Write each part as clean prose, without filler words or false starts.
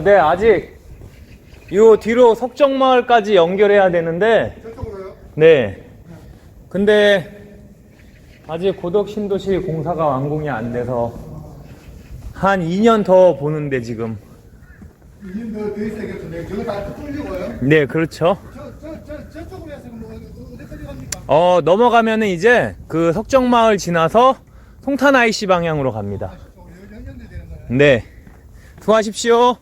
네, 아직 요 뒤로 석정마을까지 연결해야 되는데, 저쪽으로요? 네. 근데 아직 고덕신도시 공사가 완공이 안 돼서 한 2년 더 보는데 지금. 2년 더 있어야겠던데 저거 다 뚫리고요? 네, 그렇죠. 저쪽으로 해서 뭐 어디까지 갑니까? 넘어가면은 이제 그 석정마을 지나서 송탄 IC 방향으로 갑니다. 연결돼 되는 거예요? 네. 수고하십시오.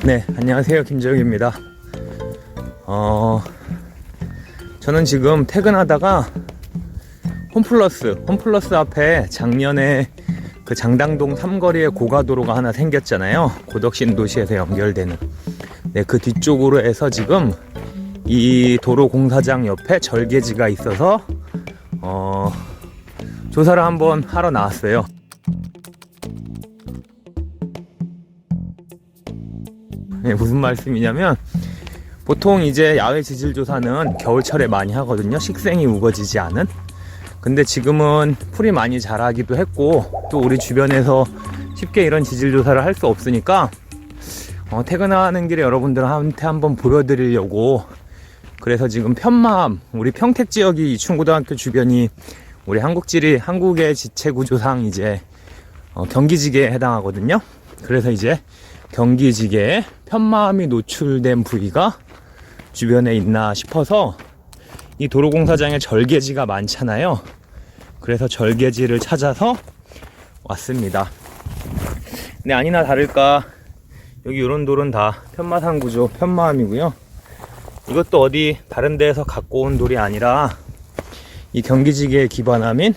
네, 안녕하세요. 김재욱입니다. 저는 지금 퇴근하다가 홈플러스 앞에 작년에 그 장당동 삼거리에 고가도로가 하나 생겼잖아요. 고덕신도시에서 연결되는. 네, 그 뒤쪽으로 해서 지금 이 도로 공사장 옆에 절개지가 있어서 조사를 한번 하러 나왔어요. 네, 무슨 말씀이냐면 보통 이제 야외 지질 조사는 겨울철에 많이 하거든요. 식생이 우거지지 않은. 근데 지금은 풀이 많이 자라기도 했고 또 우리 주변에서 쉽게 이런 지질 조사를 할 수 없으니까 퇴근하는 길에 여러분들한테 한번 보여드리려고, 그래서 지금 편마암, 우리 평택 지역이 이춘고등학교 주변이 우리 한국의 지체구조상 이제 경기지계에 해당하거든요. 그래서 이제 경기지계에 편마암이 노출된 부위가 주변에 있나 싶어서 이 도로공사장에 절개지가 많잖아요. 그래서 절개지를 찾아서 왔습니다. 근데 아니나 다를까 여기 이런 돌은 다 편마산 구조 편마암이고요. 이것도 어디 다른 데에서 갖고 온 돌이 아니라 이 경기지계의 기반암인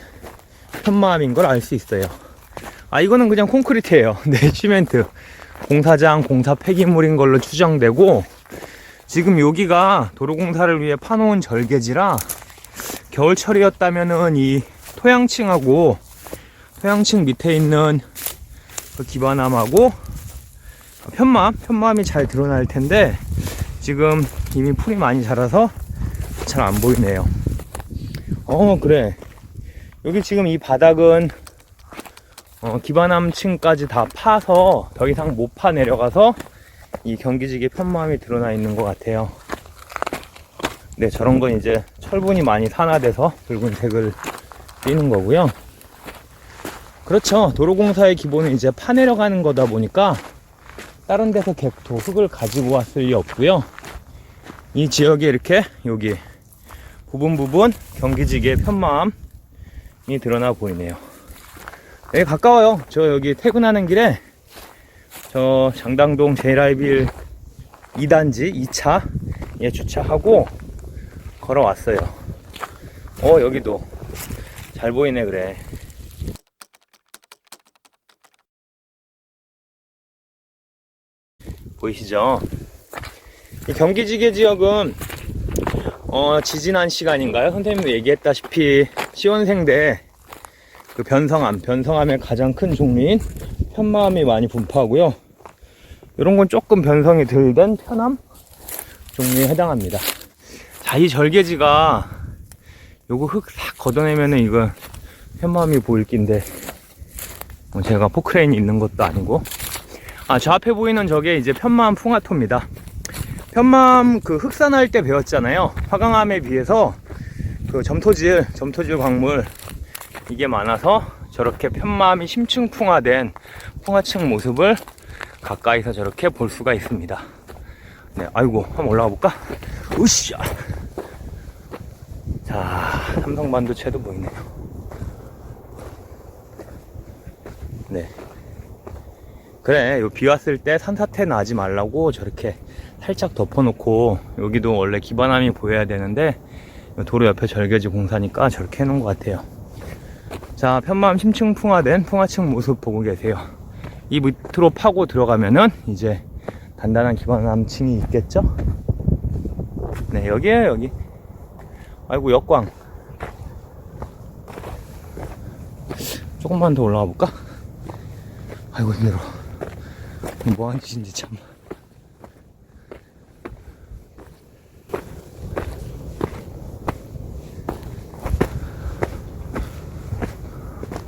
편마암인 걸 알 수 있어요. 이거는 그냥 콘크리트예요. 네, 시멘트. 공사장 공사 폐기물인 걸로 추정되고, 지금 여기가 도로공사를 위해 파놓은 절개지라 겨울철이었다면은 이 토양층하고 토양층 밑에 있는 그 기반암하고 편마암이 잘 드러날 텐데 지금 이미 풀이 많이 자라서 잘 안 보이네요. 그래. 여기 지금 이 바닥은 기반암층까지 다 파서 더 이상 못 파 내려가서 이 경기지계 편마암이 드러나 있는 것 같아요. 네, 저런 건 이제 철분이 많이 산화돼서 붉은색을 띠는 거고요. 그렇죠. 도로공사의 기본은 이제 파 내려가는 거다 보니까 다른 데서 객토, 흙을 가지고 왔을 리 없고요. 이 지역에 이렇게 여기 부분 경기지계 편마암이 드러나 보이네요. 네, 가까워요. 저 여기 퇴근하는 길에 저 장당동 제라이빌 2단지 2차에 주차하고 걸어왔어요. 여기도 잘 보이네. 그래. 보이시죠? 이 경기지계 지역은 지지난 시간인가요? 선생님도 얘기했다시피 시원생대 그 변성암의 가장 큰 종류인 편마암이 많이 분포하고요. 이런 건 조금 변성이 덜 된 편암 종류에 해당합니다. 자, 이 절개지가 요거 흙 싹 걷어내면은 이거 편마암이 보일 낀데 제가 포크레인이 있는 것도 아니고. 저 앞에 보이는 저게 이제 편마암 풍화토입니다. 편마암 그 흑산할 때 배웠잖아요. 화강암에 비해서 그 점토질 광물 이게 많아서 저렇게 편마암이 심층풍화된 풍화층 모습을 가까이서 저렇게 볼 수가 있습니다. 네, 아이고, 한번 올라가 볼까? 으쌰! 자, 삼성반도체도 보이네요. 네. 그래, 비 왔을 때 산사태 나지 말라고 저렇게 살짝 덮어놓고, 여기도 원래 기반암이 보여야 되는데 도로 옆에 절개지 공사니까 저렇게 해놓은 것 같아요. 자, 편마암 심층풍화된 풍화층 모습 보고 계세요. 이 밑으로 파고 들어가면은 이제 단단한 기반암층이 있겠죠? 네, 여기에요, 여기. 아이고, 역광. 조금만 더 올라가 볼까? 아이고, 힘들어. 뭐하는 짓인지 참.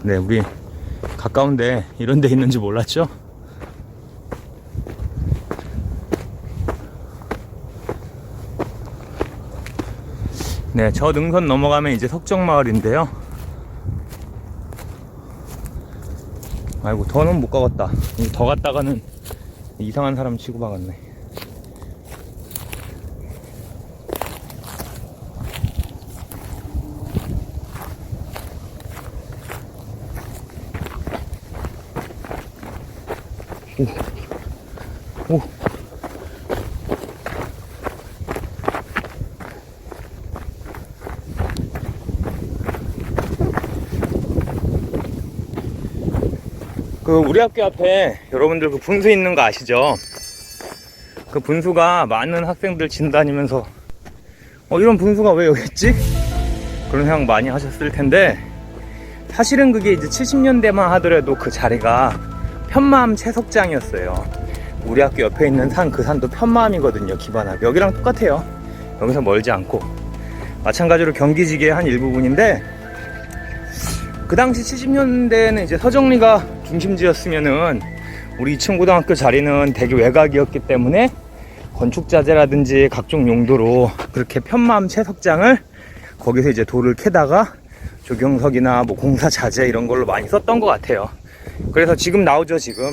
네, 우리 가까운데 이런 데 있는지 몰랐죠? 네, 저 능선 넘어가면 이제 석정마을인데요. 아이고, 더는 못 가겠다. 더 갔다가는 이상한 사람 치고 박았네. 오. 오. 우리 학교 앞에 여러분들 그 분수 있는 거 아시죠? 그 분수가 많은 학생들 지나다니면서 이런 분수가 왜 여기 있지? 그런 생각 많이 하셨을 텐데, 사실은 그게 이제 70년대만 하더라도 그 자리가 편마암 채석장이었어요. 우리 학교 옆에 있는 산, 그 산도 편마암이거든요. 기반암 여기랑 똑같아요. 여기서 멀지 않고 마찬가지로 경기지계의 한 일부분인데, 그 당시 70년대에는 이제 서정리가 중심지였으면은 우리 2층 고등학교 자리는 되게 외곽이었기 때문에 건축자재라든지 각종 용도로 그렇게 편마암 채석장을 거기서 이제 돌을 캐다가 조경석이나 뭐 공사 자재 이런 걸로 많이 썼던 것 같아요. 그래서 지금 나오죠. 지금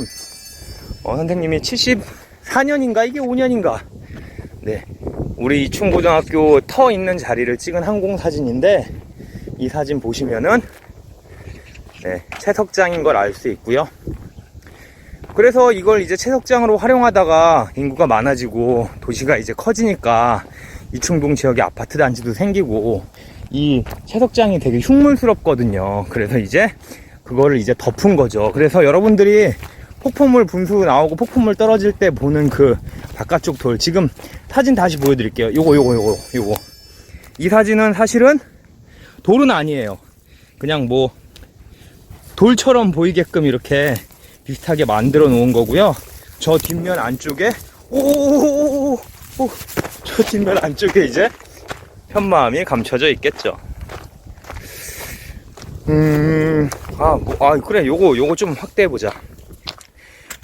선생님이 74년인가 이게 5년인가 네, 우리 2층 고등학교 터 있는 자리를 찍은 항공 사진인데, 이 사진 보시면은 네, 채석장인 걸 알 수 있고요. 그래서 이걸 이제 채석장으로 활용하다가 인구가 많아지고 도시가 이제 커지니까 이충동 지역에 아파트 단지도 생기고 이 채석장이 되게 흉물스럽거든요. 그래서 이제 그거를 이제 덮은 거죠. 그래서 여러분들이 폭포물 분수 나오고 폭포물 떨어질 때 보는 그 바깥쪽 돌, 지금 사진 다시 보여드릴게요. 요거 이 사진은 사실은 돌은 아니에요. 그냥 뭐 돌처럼 보이게끔 이렇게 비슷하게 만들어 놓은 거고요. 저 뒷면 안쪽에 저 뒷면 안쪽에 이제 편마암이 감춰져 있겠죠. 그래, 요거 좀 확대해 보자.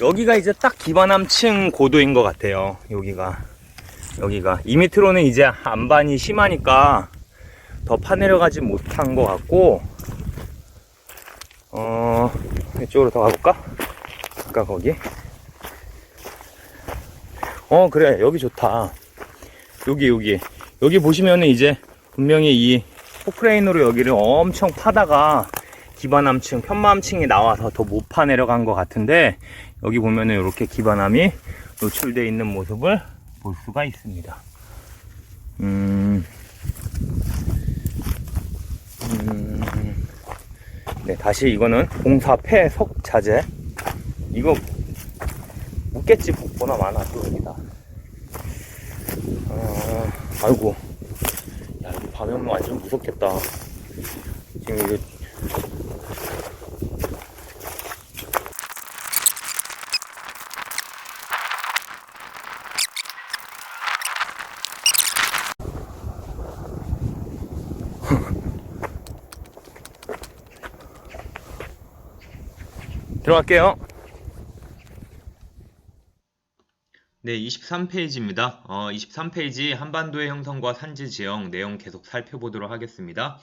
여기가 이제 딱 기반암층 고도인 것 같아요. 여기가 이 밑으로는 이제 안반이 심하니까 더 파내려가지 못한 것 같고, 이쪽으로 더 가볼까? 아까 거기. 그래, 여기 좋다. 여기 보시면은 이제 분명히 이 포크레인으로 여기를 엄청 파다가 기반암층, 편마암층이 나와서 더 못 파내려간 것 같은데, 여기 보면은 이렇게 기반암이 노출되어 있는 모습을 볼 수가 있습니다. 네, 다시 이거는 공사 폐석 자재. 이거 묻겠지, 복보나 많아 또 여기다. 아이고, 야, 이거 밤에 오면 완전 무섭겠다. 지금 이거 들어갈게요. 네, 23페이지입니다. 23페이지 한반도의 형성과 산지 지형 내용 계속 살펴보도록 하겠습니다.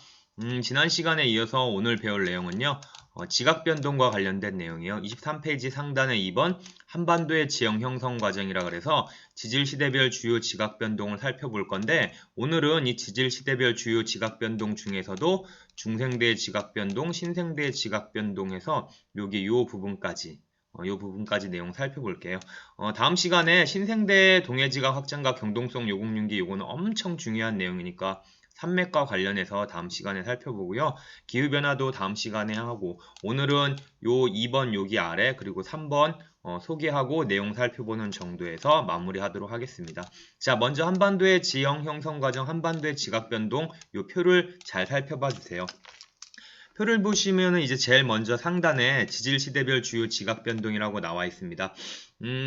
지난 시간에 이어서 오늘 배울 내용은요, 지각 변동과 관련된 내용이에요. 23페이지 상단에 2번 한반도의 지형 형성 과정이라 그래서 지질 시대별 주요 지각 변동을 살펴볼 건데, 오늘은 이 지질 시대별 주요 지각 변동 중에서도 중생대 지각 변동, 신생대 지각 변동에서 여기 요 부분까지 내용 살펴볼게요. 다음 시간에 신생대 동해지각 확장과 경동성 요금융기 요거는 엄청 중요한 내용이니까 산맥과 관련해서 다음 시간에 살펴보고요. 기후변화도 다음 시간에 하고, 오늘은 요 2번 여기 아래 그리고 3번 소개하고 내용 살펴보는 정도에서 마무리하도록 하겠습니다. 자, 먼저 한반도의 지형 형성 과정, 한반도의 지각 변동 요 표를 잘 살펴봐 주세요. 표를 보시면은 이제 제일 먼저 상단에 지질 시대별 주요 지각 변동이라고 나와 있습니다.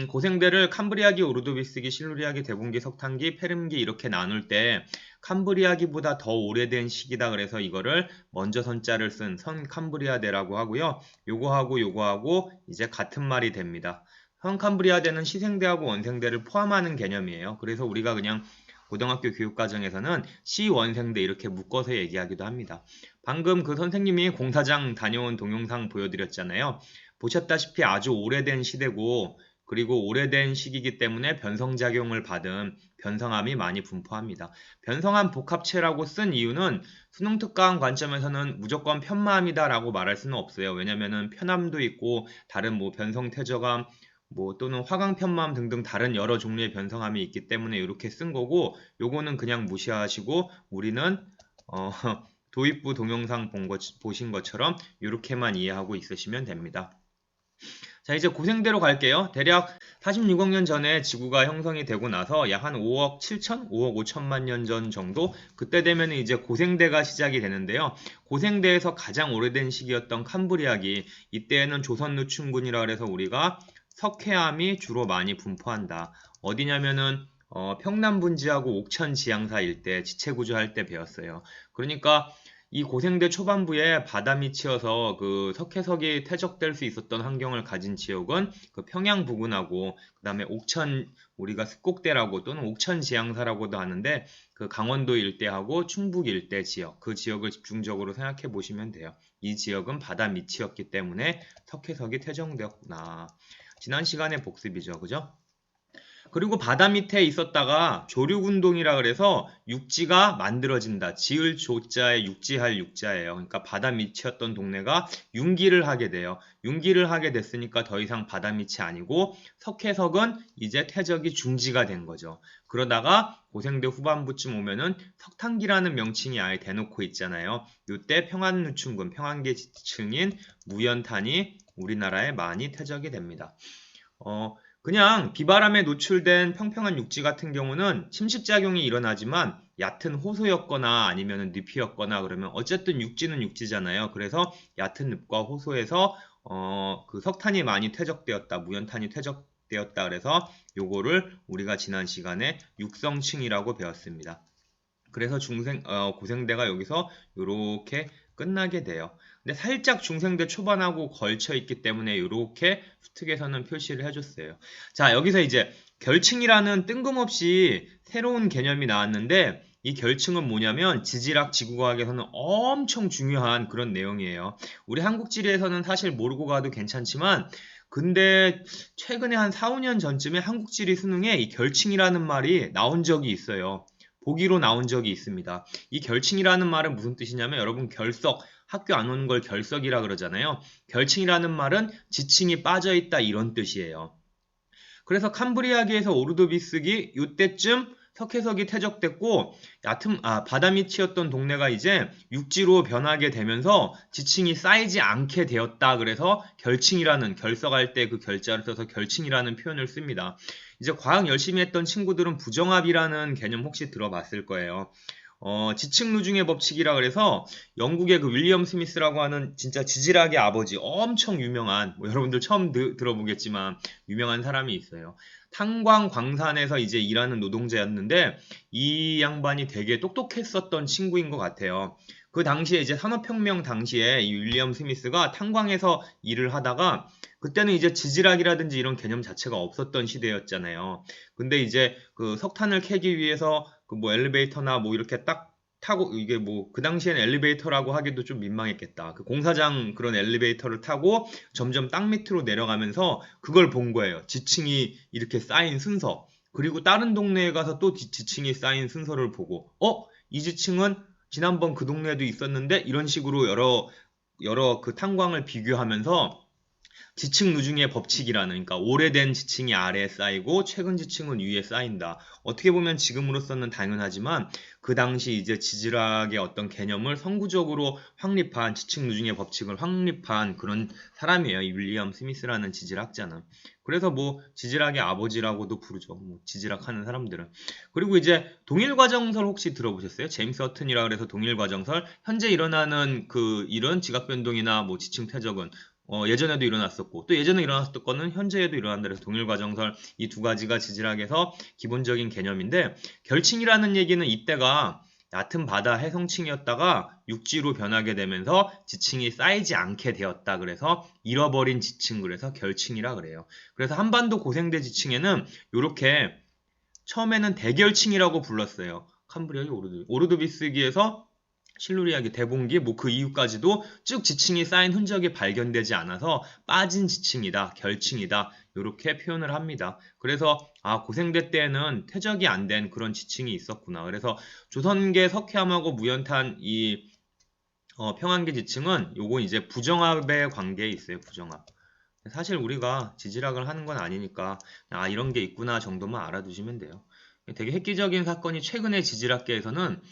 고생대를 캄브리아기, 오르도비스기, 실루리아기, 데본기, 석탄기, 페름기 이렇게 나눌 때 캄브리아기보다 더 오래된 시기다 그래서 이거를 먼저 선자를 쓴 선 캄브리아대라고 하고요. 요거하고 이제 같은 말이 됩니다. 선 캄브리아대는 시생대하고 원생대를 포함하는 개념이에요. 그래서 우리가 그냥 고등학교 교육과정에서는 시원생대 이렇게 묶어서 얘기하기도 합니다. 방금 그 선생님이 공사장 다녀온 동영상 보여드렸잖아요. 보셨다시피 아주 오래된 시대고 그리고 오래된 시기이기 때문에 변성작용을 받은 변성암이 많이 분포합니다. 변성암 복합체라고 쓴 이유는 수능특강 관점에서는 무조건 편마암이다라고 말할 수는 없어요. 왜냐면은 편암도 있고 다른 뭐 변성태저암 또는 화강편마암 등등 다른 여러 종류의 변성암이 있기 때문에 이렇게 쓴 거고 요거는 그냥 무시하시고 우리는 도입부 동영상 보신 것처럼 이렇게만 이해하고 있으시면 됩니다. 자, 이제 고생대로 갈게요. 대략 46억 년 전에 지구가 형성이 되고 나서 약 한 5억 7천, 5억 5천만 년 전 정도 그때 되면 이제 고생대가 시작이 되는데요. 고생대에서 가장 오래된 시기였던 캄브리아기 이때에는 조선노충군이라 그래서 우리가 석회암이 주로 많이 분포한다. 어디냐면은 평남분지하고 옥천 지향사 일대 지체구조 할 때 배웠어요. 그러니까 이 고생대 초반부에 바다 밑이어서 그 석회석이 퇴적될 수 있었던 환경을 가진 지역은 그 평양 부근하고 그 다음에 옥천 우리가 습곡대라고 또는 옥천 지향사라고도 하는데 그 강원도 일대하고 충북 일대 지역 그 지역을 집중적으로 생각해 보시면 돼요. 이 지역은 바다 밑이었기 때문에 석회석이 퇴적되었구나. 지난 시간에 복습이죠. 그죠? 그리고 바다 밑에 있었다가 조류운동이라 그래서 육지가 만들어진다. 지을 조자에 육지할 육자예요. 그러니까 바다 밑이었던 동네가 융기를 하게 돼요. 융기를 하게 됐으니까 더 이상 바다 밑이 아니고 석회석은 이제 퇴적이 중지가 된 거죠. 그러다가 고생대 후반부쯤 오면은 석탄기라는 명칭이 아예 대놓고 있잖아요. 이때 평안누충군, 평안계 지층인 무연탄이 우리나라에 많이 퇴적이 됩니다. 그냥 비바람에 노출된 평평한 육지 같은 경우는 침식작용이 일어나지만 얕은 호소였거나 아니면 늪이었거나 그러면 어쨌든 육지는 육지잖아요. 그래서 얕은 늪과 호소에서 그 석탄이 많이 퇴적되었다, 무연탄이 퇴적되었다 그래서 요거를 우리가 지난 시간에 육성층이라고 배웠습니다. 그래서 고생대가 여기서 이렇게 끝나게 돼요. 근데 살짝 중생대 초반하고 걸쳐 있기 때문에 이렇게 수특에서는 표시를 해줬어요. 자, 여기서 이제 결층이라는 뜬금없이 새로운 개념이 나왔는데 이 결층은 뭐냐면 지질학, 지구과학에서는 엄청 중요한 그런 내용이에요. 우리 한국지리에서는 사실 모르고 가도 괜찮지만 근데 최근에 한 4, 5년 전쯤에 한국지리 수능에 이 결층이라는 말이 나온 적이 있어요. 보기로 나온 적이 있습니다. 이 결층이라는 말은 무슨 뜻이냐면 여러분 결석, 학교 안 오는 걸 결석이라 그러잖아요. 결층이라는 말은 지층이 빠져있다 이런 뜻이에요. 그래서 캄브리아기에서 오르도비스기 이때쯤 석회석이 퇴적됐고 바다 밑이었던 동네가 이제 육지로 변하게 되면서 지층이 쌓이지 않게 되었다. 그래서 결층이라는 결석할 때 그 결자를 써서 결층이라는 표현을 씁니다. 이제 과학 열심히 했던 친구들은 부정합이라는 개념 혹시 들어봤을 거예요. 지층 누중의 법칙이라 그래서 영국의 그 윌리엄 스미스라고 하는 진짜 지질학의 아버지 엄청 유명한 여러분들 처음 들어보겠지만 유명한 사람이 있어요. 탄광 광산에서 이제 일하는 노동자였는데 이 양반이 되게 똑똑했었던 친구인 것 같아요. 그 당시에 이제 산업혁명 당시에 이 윌리엄 스미스가 탄광에서 일을 하다가 그때는 이제 지질학이라든지 이런 개념 자체가 없었던 시대였잖아요. 근데 이제 그 석탄을 캐기 위해서 그 뭐 엘리베이터나 뭐 이렇게 딱 타고 이게 뭐 그 당시에는 엘리베이터라고 하기도 좀 민망했겠다. 그 공사장 그런 엘리베이터를 타고 점점 땅 밑으로 내려가면서 그걸 본 거예요. 지층이 이렇게 쌓인 순서. 그리고 다른 동네에 가서 또 지층이 쌓인 순서를 보고 이 지층은 지난번 그 동네에도 있었는데 이런 식으로 여러 그 탄광을 비교하면서 지층 누중의 법칙이라는 그러니까 오래된 지층이 아래에 쌓이고 최근 지층은 위에 쌓인다. 어떻게 보면 지금으로서는 당연하지만 그 당시 이제 지질학의 어떤 개념을 선구적으로 확립한 지층 누중의 법칙을 확립한 그런 사람이에요. 이 윌리엄 스미스라는 지질학자는. 그래서 뭐 지질학의 아버지라고도 부르죠. 뭐 지질학 하는 사람들은. 그리고 이제 동일과정설 혹시 들어보셨어요? 제임스 허튼이라 그래서 동일과정설. 현재 일어나는 그 이런 지각 변동이나 뭐 지층 퇴적은 예전에도 일어났었고 또 예전에 일어났었던 거는 현재에도 일어난다. 그래서 동일과정설 이 두 가지가 지질학에서 기본적인 개념인데 결층이라는 얘기는 이때가 얕은 바다 해성층이었다가 육지로 변하게 되면서 지층이 쌓이지 않게 되었다. 그래서 잃어버린 지층 그래서 결층이라 그래요. 그래서 한반도 고생대 지층에는 이렇게 처음에는 대결층이라고 불렀어요. 캄브리아기 오르도비스기에서 실루리아기 대봉기 뭐 그 이후까지도 쭉 지층이 쌓인 흔적이 발견되지 않아서 빠진 지층이다 결층이다 이렇게 표현을 합니다. 그래서 고생대 때에는 퇴적이 안 된 그런 지층이 있었구나. 그래서 조선계 석회암하고 무연탄 이 평안계 지층은 요거 이제 부정합의 관계에 있어요. 부정합. 사실 우리가 지질학을 하는 건 아니니까 이런 게 있구나 정도만 알아두시면 돼요. 되게 획기적인 사건이 최근에 지질학계에서는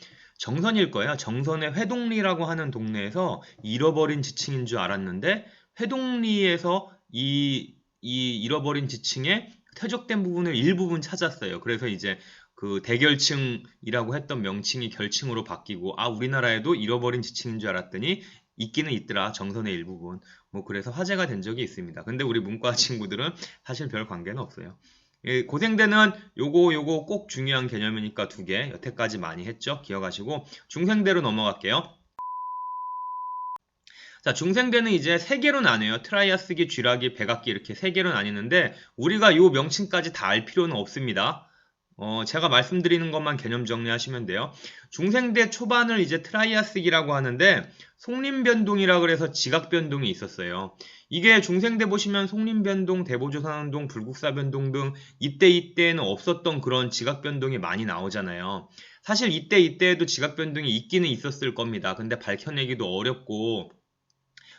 정선일 거예요. 정선의 회동리라고 하는 동네에서 잃어버린 지층인 줄 알았는데 회동리에서 이 잃어버린 지층의 퇴적된 부분을 일부분 찾았어요. 그래서 이제 그 대결층이라고 했던 명칭이 결층으로 바뀌고 우리나라에도 잃어버린 지층인 줄 알았더니 있기는 있더라. 정선의 일부분. 뭐 그래서 화제가 된 적이 있습니다. 근데 우리 문과 친구들은 사실 별 관계는 없어요. 고생대는 요거 꼭 중요한 개념이니까 두 개 여태까지 많이 했죠. 기억하시고 중생대로 넘어갈게요. 자, 중생대는 이제 세 개로 나뉘어요. 트라이아스기, 쥐라기, 백악기 이렇게 세 개로 나뉘는데 우리가 요 명칭까지 다 알 필요는 없습니다. 제가 말씀드리는 것만 개념 정리하시면 돼요. 중생대 초반을 이제 트라이아스기라고 하는데 속림변동이라 그래서 지각변동이 있었어요. 이게 중생대 보시면 속림변동, 대보조선운동, 불국사변동 등 이때에는 없었던 그런 지각변동이 많이 나오잖아요. 사실 이때에도 지각변동이 있기는 있었을 겁니다. 근데 밝혀내기도 어렵고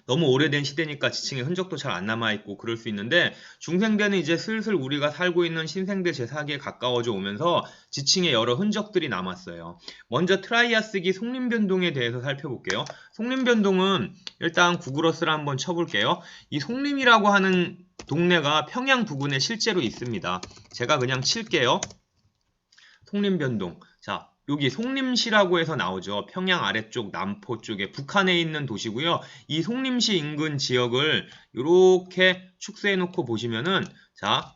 너무 오래된 시대니까 지층의 흔적도 잘 안 남아있고 그럴 수 있는데 중생대는 이제 슬슬 우리가 살고 있는 신생대 제4기에 가까워져 오면서 지층의 여러 흔적들이 남았어요. 먼저 트라이아스기 속림변동에 대해서 살펴볼게요. 속림변동은 일단 구글어스를 한번 쳐볼게요. 이 속림이라고 하는 동네가 평양 부근에 실제로 있습니다. 제가 그냥 칠게요. 속림변동. 자, 여기 속림시라고 해서 나오죠. 평양 아래쪽 남포 쪽에 북한에 있는 도시고요. 이 속림시 인근 지역을 이렇게 축소해 놓고 보시면은 자,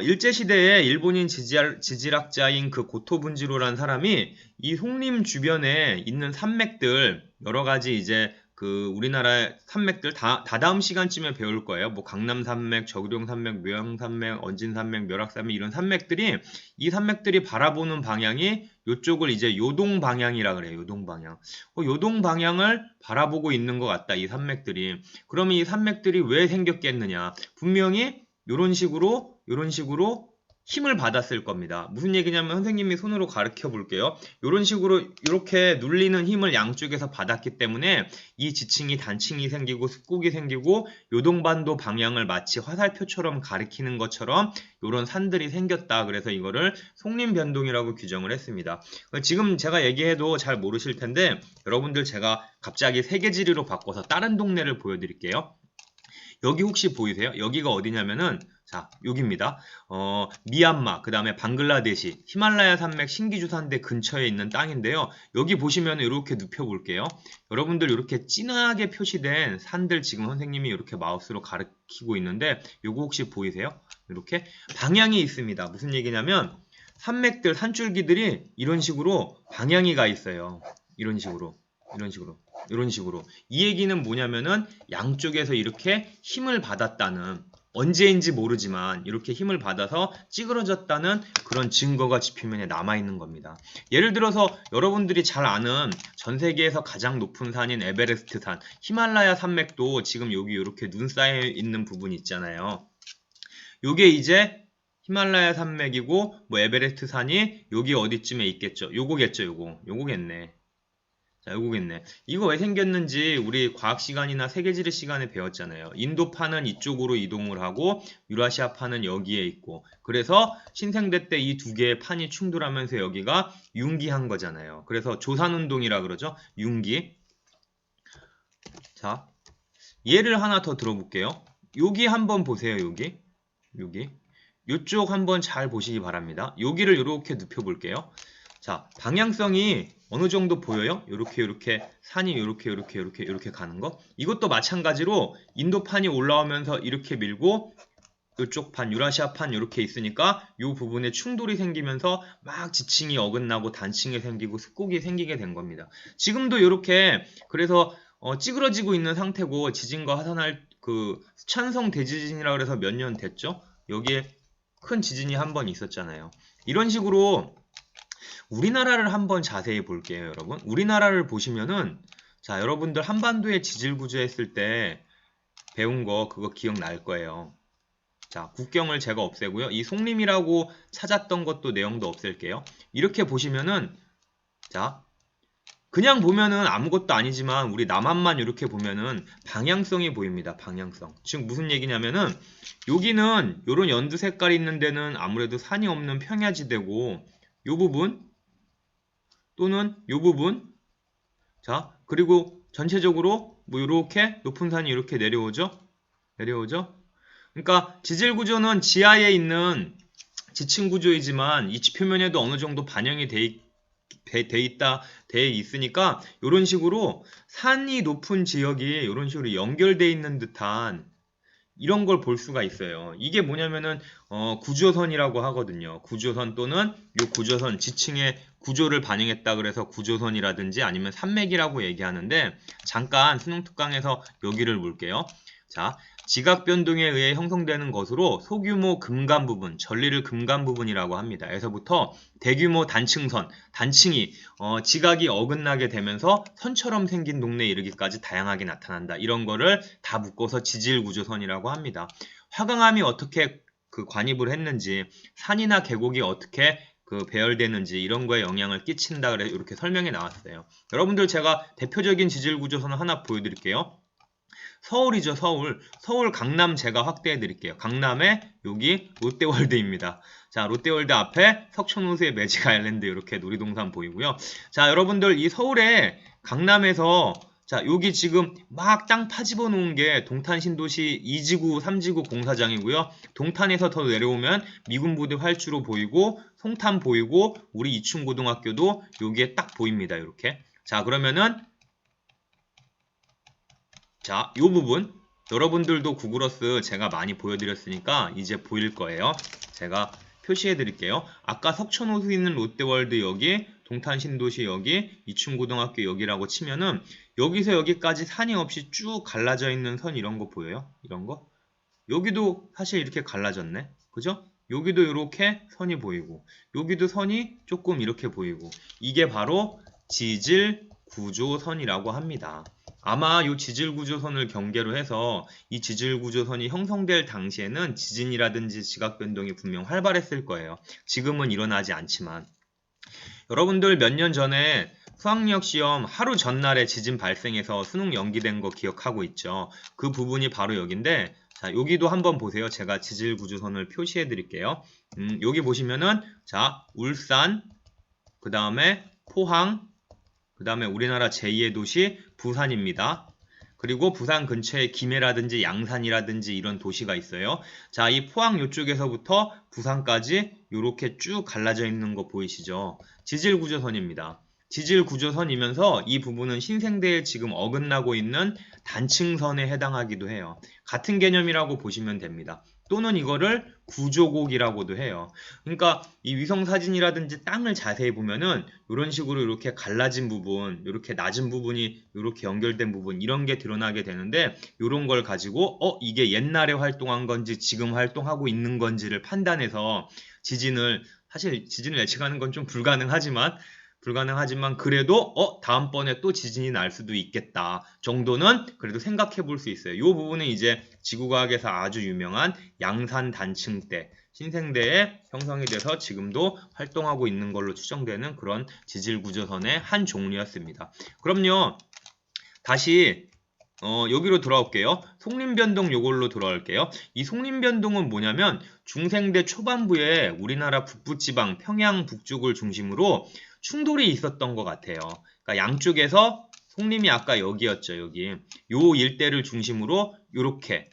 일제시대에 일본인 지질학자인 그 고토분지로라는 사람이 이 속림 주변에 있는 산맥들 여러 가지 이제 그 우리나라 산맥들 다다음 시간쯤에 배울 거예요. 뭐 강남산맥, 저기룡산맥, 묘양산맥, 언진산맥, 멸악산맥 이런 산맥들이 이 산맥들이 바라보는 방향이 이쪽을 이제 요동 방향이라 그래요. 요동 방향. 요동 방향을 바라보고 있는 것 같다. 이 산맥들이. 그러면 이 산맥들이 왜 생겼겠느냐? 분명히 이런 식으로 힘을 받았을 겁니다. 무슨 얘기냐면 선생님이 손으로 가르쳐 볼게요. 이런 식으로 이렇게 눌리는 힘을 양쪽에서 받았기 때문에 이 지층이 단층이 생기고 습곡이 생기고 요동반도 방향을 마치 화살표처럼 가리키는 것처럼 이런 산들이 생겼다. 그래서 이거를 속림변동이라고 규정을 했습니다. 지금 제가 얘기해도 잘 모르실 텐데 여러분들 제가 갑자기 세계지리로 바꿔서 다른 동네를 보여드릴게요. 여기 혹시 보이세요? 여기가 어디냐면은 자, 여기입니다. 미얀마, 그 다음에 방글라데시, 히말라야 산맥 신기주산대 근처에 있는 땅인데요. 여기 보시면 이렇게 눕혀볼게요. 여러분들 이렇게 진하게 표시된 산들 지금 선생님이 이렇게 마우스로 가리키고 있는데 요거 혹시 보이세요? 이렇게 방향이 있습니다. 무슨 얘기냐면 산맥들, 산줄기들이 이런 식으로 방향이 가 있어요. 이런 식으로. 이 얘기는 뭐냐면은 양쪽에서 이렇게 힘을 받았다는 언제인지 모르지만 이렇게 힘을 받아서 찌그러졌다는 그런 증거가 지표면에 남아있는 겁니다. 예를 들어서 여러분들이 잘 아는 전 세계에서 가장 높은 산인 에베레스트 산, 히말라야 산맥도 지금 여기 이렇게 눈 쌓여 있는 부분이 있잖아요. 요게 이제 히말라야 산맥이고 뭐 에베레스트 산이 여기 어디쯤에 있겠죠. 요거겠죠. 요거겠네. 자, 요거겠네. 이거 왜 생겼는지 우리 과학 시간이나 세계지리 시간에 배웠잖아요. 인도파는 이쪽으로 이동을 하고 유라시아파는 여기에 있고 그래서 신생대 때 이 두 개의 판이 충돌하면서 여기가 융기한 거잖아요. 그래서 조산운동이라 그러죠. 융기. 자, 예를 하나 더 들어볼게요. 여기 한번 보세요. 여기. 요쪽 한번 잘 보시기 바랍니다. 여기를 이렇게 눕혀볼게요. 자, 방향성이 어느 정도 보여요? 요렇게 산이 요렇게 가는 거. 이것도 마찬가지로 인도판이 올라오면서 이렇게 밀고 이쪽 판, 유라시아판 이렇게 있으니까 이 부분에 충돌이 생기면서 막 지층이 어긋나고 단층이 생기고 습곡이 생기게 된 겁니다. 지금도 이렇게 그래서 찌그러지고 있는 상태고 지진과 화산할 그 수찬성 대지진이라 그래서 몇 년 됐죠? 여기에 큰 지진이 한 번 있었잖아요. 이런 식으로 우리나라를 한번 자세히 볼게요, 여러분. 우리나라를 보시면은 자, 여러분들 한반도에 지질 구조했을 때 배운 거 그거 기억날 거예요. 자, 국경을 제가 없애고요. 이 송림이라고 찾았던 것도 내용도 없앨게요. 이렇게 보시면은 자, 그냥 보면은 아무것도 아니지만 우리 남한만 이렇게 보면은 방향성이 보입니다. 방향성. 지금 무슨 얘기냐면은 여기는 요런 연두 색깔이 있는 데는 아무래도 산이 없는 평야지대고 요 부분 또는 요 부분 자, 그리고 전체적으로 뭐 이렇게 높은 산이 이렇게 내려오죠? 그러니까 지질 구조는 지하에 있는 지층 구조이지만 이 지표면에도 어느 정도 반영이 돼 있으니까 이런 식으로 산이 높은 지역이 이런 식으로 연결돼 있는 듯한 이런 걸 볼 수가 있어요. 이게 뭐냐면은 구조선이라고 하거든요. 구조선 또는 이 구조선 지층의 구조를 반영했다 그래서 구조선이라든지 아니면 산맥이라고 얘기하는데 잠깐 수능 특강에서 여기를 볼게요. 자, 지각 변동에 의해 형성되는 것으로 소규모 금간 부분, 전리를 금간 부분이라고 합니다. 에서부터 대규모 단층선, 단층이 지각이 어긋나게 되면서 선처럼 생긴 동네에 이르기까지 다양하게 나타난다. 이런 거를 다 묶어서 지질구조선이라고 합니다. 화강암이 어떻게 그 관입을 했는지, 산이나 계곡이 어떻게 그 배열되는지 이런 거에 영향을 끼친다 그래 이렇게 설명이 나왔어요. 여러분들 제가 대표적인 지질구조선을 하나 보여드릴게요. 서울이죠, 서울. 서울 강남 제가 확대해 드릴게요. 강남에 여기 롯데월드입니다. 자, 롯데월드 앞에 석촌호수의 매직 아일랜드 이렇게 놀이동산 보이고요. 자, 여러분들 이 서울에 강남에서 자, 여기 지금 막 땅 파집어 놓은 게 동탄 신도시 2지구, 3지구 공사장이고요. 동탄에서 더 내려오면 미군 부대 활주로 보이고 송탄 보이고 우리 이충고등학교도 여기에 딱 보입니다. 이렇게. 자, 그러면은 자, 이 부분 여러분들도 구글어스 제가 많이 보여드렸으니까 이제 보일 거예요. 제가 표시해 드릴게요. 아까 석촌호수 있는 롯데월드 여기, 동탄 신도시 여기, 이충고등학교 여기라고 치면은 여기서 여기까지 산이 없이 쭉 갈라져 있는 선 이런 거 보여요? 이런 거? 여기도 사실 이렇게 갈라졌네. 그죠? 여기도 이렇게 선이 보이고 여기도 선이 조금 이렇게 보이고 이게 바로 지질 구조선이라고 합니다. 아마 이 지질구조선을 경계로 해서 이 지질구조선이 형성될 당시에는 지진이라든지 지각변동이 분명 활발했을 거예요. 지금은 일어나지 않지만 여러분들 몇 년 전에 수학력 시험 하루 전날에 지진 발생해서 수능 연기된 거 기억하고 있죠. 그 부분이 바로 여기인데 자, 여기도 한번 보세요. 제가 지질구조선을 표시해 드릴게요. 여기 보시면은 자, 울산, 그 다음에 포항, 그 다음에 우리나라 제2의 도시 부산입니다. 그리고 부산 근처에 김해라든지 양산이라든지 이런 도시가 있어요. 자, 이 포항 이쪽에서부터 부산까지 이렇게 쭉 갈라져 있는 거 보이시죠? 지질구조선입니다. 지질구조선이면서 이 부분은 신생대에 지금 어긋나고 있는 단층선에 해당하기도 해요. 같은 개념이라고 보시면 됩니다. 또는 이거를 구조곡이라고도 해요. 그러니까 이 위성사진이라든지 땅을 자세히 보면은 이런 식으로 이렇게 갈라진 부분, 이렇게 낮은 부분이 이렇게 연결된 부분 이런 게 드러나게 되는데 이런 걸 가지고 이게 옛날에 활동한 건지 지금 활동하고 있는 건지를 판단해서 사실 지진을 예측하는 건 좀 불가능하지만 그래도 다음번에 또 지진이 날 수도 있겠다 정도는 그래도 생각해 볼 수 있어요. 이 부분은 이제 지구과학에서 아주 유명한 양산 단층대, 신생대에 형성이 돼서 지금도 활동하고 있는 걸로 추정되는 그런 지질구조선의 한 종류였습니다. 그럼요. 다시 여기로 돌아올게요. 속림변동 요걸로 돌아올게요. 이 속림변동은 뭐냐면 중생대 초반부에 우리나라 북부지방 평양 북쪽을 중심으로 충돌이 있었던 것 같아요. 그러니까 양쪽에서 속림이 아까 여기였죠. 여기 요 일대를 중심으로 요렇게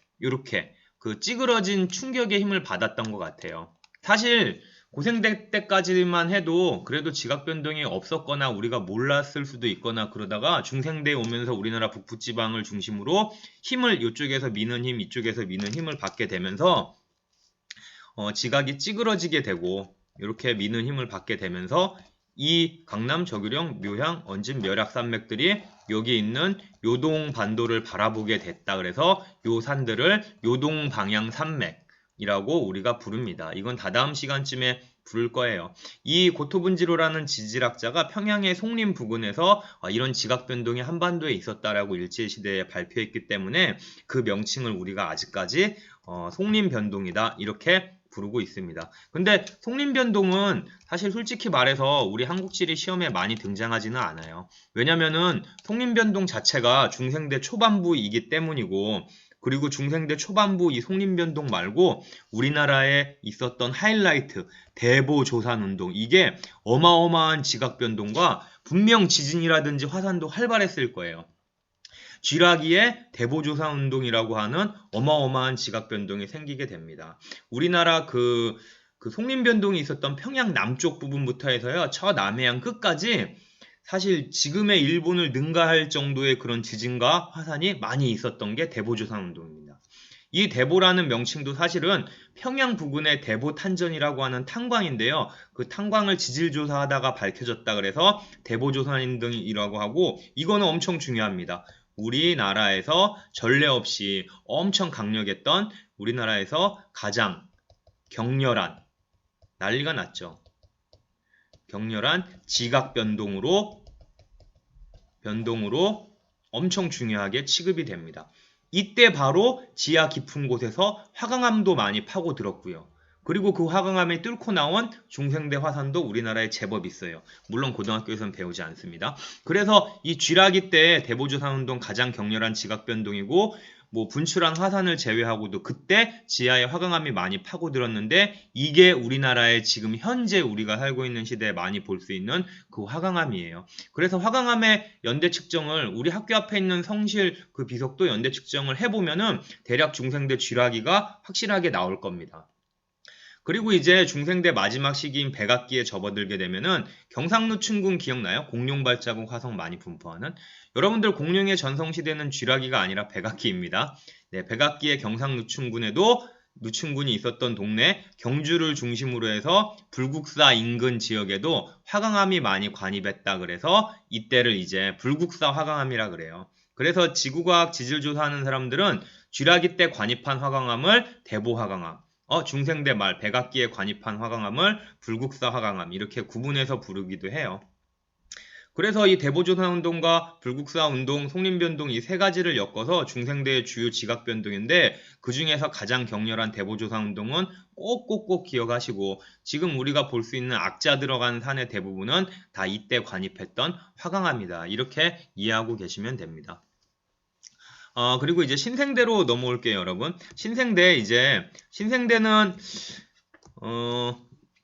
그 찌그러진 충격의 힘을 받았던 것 같아요. 사실 고생대 때까지만 해도 그래도 지각 변동이 없었거나 우리가 몰랐을 수도 있거나 그러다가 중생대에 오면서 우리나라 북부지방을 중심으로 힘을 이쪽에서 미는 힘, 이쪽에서 미는 힘을 받게 되면서 지각이 찌그러지게 되고 이렇게 미는 힘을 받게 되면서 이 강남, 저규령, 묘향, 언진, 멸약 산맥들이 여기 있는 요동 반도를 바라보게 됐다. 그래서 요 산들을 요동 방향 산맥이라고 우리가 부릅니다. 이건 다다음 시간쯤에 부를 거예요. 이 고토분지로라는 지질학자가 평양의 송림 부근에서 이런 지각 변동이 한반도에 있었다라고 일제시대에 발표했기 때문에 그 명칭을 우리가 아직까지 송림 변동이다 이렇게 부르고 있습니다. 근데 송림변동은 사실 솔직히 말해서 우리 한국지리 시험에 많이 등장하지는 않아요. 왜냐면은 송림변동 자체가 중생대 초반부이기 때문이고 그리고 중생대 초반부 이 송림변동 말고 우리나라에 있었던 하이라이트 대보조산운동 이게 어마어마한 지각변동과 분명 지진이라든지 화산도 활발했을 거예요. 쥐라기의 대보조산운동이라고 하는 어마어마한 지각변동이 생기게 됩니다. 우리나라 그 송림변동이 있었던 평양 남쪽 부분부터 해서요. 저 남해안 끝까지 사실 지금의 일본을 능가할 정도의 그런 지진과 화산이 많이 있었던 게 대보조산운동입니다. 이 대보라는 명칭도 사실은 평양 부근의 대보탄전이라고 하는 탄광인데요. 그 탄광을 지질조사하다가 밝혀졌다 그래서 대보조산운동이라고 하고 이거는 엄청 중요합니다. 우리나라에서 전례 없이 엄청 강력했던 우리나라에서 가장 격렬한 난리가 났죠. 격렬한 지각 변동으로 엄청 중요하게 취급이 됩니다. 이때 바로 지하 깊은 곳에서 화강암도 많이 파고들었고요. 그리고 그 화강암이 뚫고 나온 중생대 화산도 우리나라에 제법 있어요. 물론 고등학교에서는 배우지 않습니다. 그래서 이 쥐라기 때 대보조산운동 가장 격렬한 지각변동이고 뭐 분출한 화산을 제외하고도 그때 지하에 화강암이 많이 파고들었는데 이게 우리나라에 지금 현재 우리가 살고 있는 시대에 많이 볼 수 있는 그 화강암이에요. 그래서 화강암의 연대 측정을 우리 학교 앞에 있는 성실 그 비석도 연대 측정을 해보면은 대략 중생대 쥐라기가 확실하게 나올 겁니다. 그리고 이제 중생대 마지막 시기인 백악기에 접어들게 되면은 경상루 춘군 기억나요? 공룡 발자국 화성 많이 분포하는 여러분들 공룡의 전성시대는 쥐라기가 아니라 백악기입니다. 네, 백악기의 경상루 춘군에도 누춘군이 있었던 동네 경주를 중심으로 해서 불국사 인근 지역에도 화강암이 많이 관입했다 그래서 이때를 이제 불국사 화강암이라 그래요. 그래서 지구과학 지질조사하는 사람들은 쥐라기 때 관입한 화강암을 대보화강암 중생대 말 백악기에 관입한 화강암을 불국사 화강암 이렇게 구분해서 부르기도 해요. 그래서 이 대보조산운동과 불국사운동, 송림변동 이 세 가지를 엮어서 중생대의 주요 지각변동인데 그 중에서 가장 격렬한 대보조산운동은 꼭꼭꼭 기억하시고 지금 우리가 볼 수 있는 악자 들어간 산의 대부분은 다 이때 관입했던 화강암이다. 이렇게 이해하고 계시면 됩니다. 그리고 이제 신생대로 넘어올게요, 여러분. 신생대는,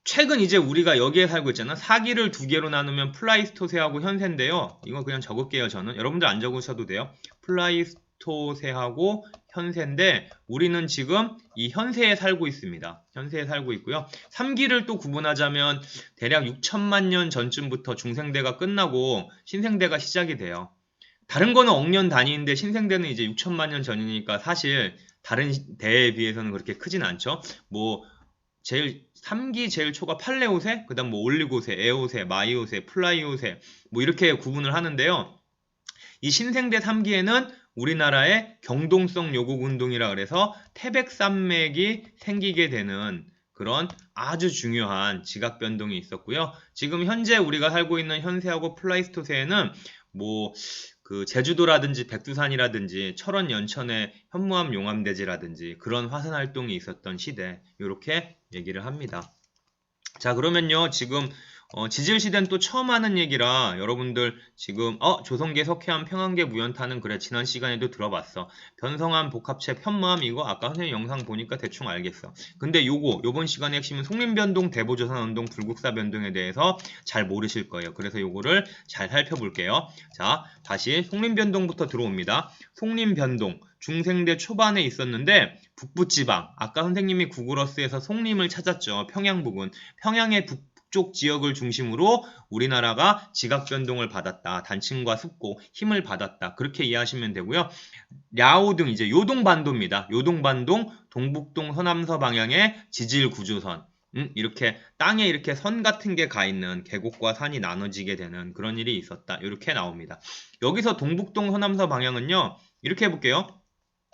최근 이제 우리가 여기에 살고 있잖아. 사기를 두 개로 나누면 플라이스토세하고 현세인데요. 이거 그냥 적을게요, 저는. 여러분들 안 적으셔도 돼요. 플라이스토세하고 현세인데, 우리는 지금 이 현세에 살고 있습니다. 현세에 살고 있고요. 3기를 또 구분하자면, 대략 6천만 년 전쯤부터 중생대가 끝나고 신생대가 시작이 돼요. 다른 거는 억년 단위인데 신생대는 이제 6천만 년 전이니까 사실 다른 대에 비해서는 그렇게 크진 않죠. 뭐 제일 3기 제일 초가 팔레오세, 그다음 뭐 올리고세, 에오세, 마이오세, 플라이오세 뭐 이렇게 구분을 하는데요. 이 신생대 3기에는 우리나라의 경동성 요곡 운동이라 그래서 태백산맥이 생기게 되는 그런 아주 중요한 지각 변동이 있었고요. 지금 현재 우리가 살고 있는 현세하고 플라이스토세에는 뭐 그 제주도라든지 백두산이라든지 철원 연천의 현무암 용암대지라든지 그런 화산 활동이 있었던 시대 이렇게 얘기를 합니다. 자 그러면요 지금 지질시대는 또 처음 하는 얘기라 여러분들 지금 조선계 석회암 평안계 무연타는 그래 지난 시간에도 들어봤어. 변성암 복합체 편무암 이거 아까 선생님 영상 보니까 대충 알겠어. 근데 요번 시간의 핵심은 송림변동 대보조산운동 불국사변동에 대해서 잘 모르실 거예요. 그래서 요거를 잘 살펴볼게요. 자 다시 송림변동부터 들어옵니다. 송림변동 중생대 초반에 있었는데 북부지방, 아까 선생님이 구글어스에서 송림을 찾았죠. 평양 부근, 평양의 북쪽 지역을 중심으로 우리나라가 지각 변동을 받았다. 단층과 습고, 힘을 받았다. 그렇게 이해하시면 되고요. 랴오등, 이제 요동반도입니다. 요동반도, 동북동 서남서 방향의 지질 구조선. 이렇게 땅에 이렇게 선 같은 게 가 있는 계곡과 산이 나눠지게 되는 그런 일이 있었다. 이렇게 나옵니다. 여기서 동북동 서남서 방향은요. 이렇게 해볼게요.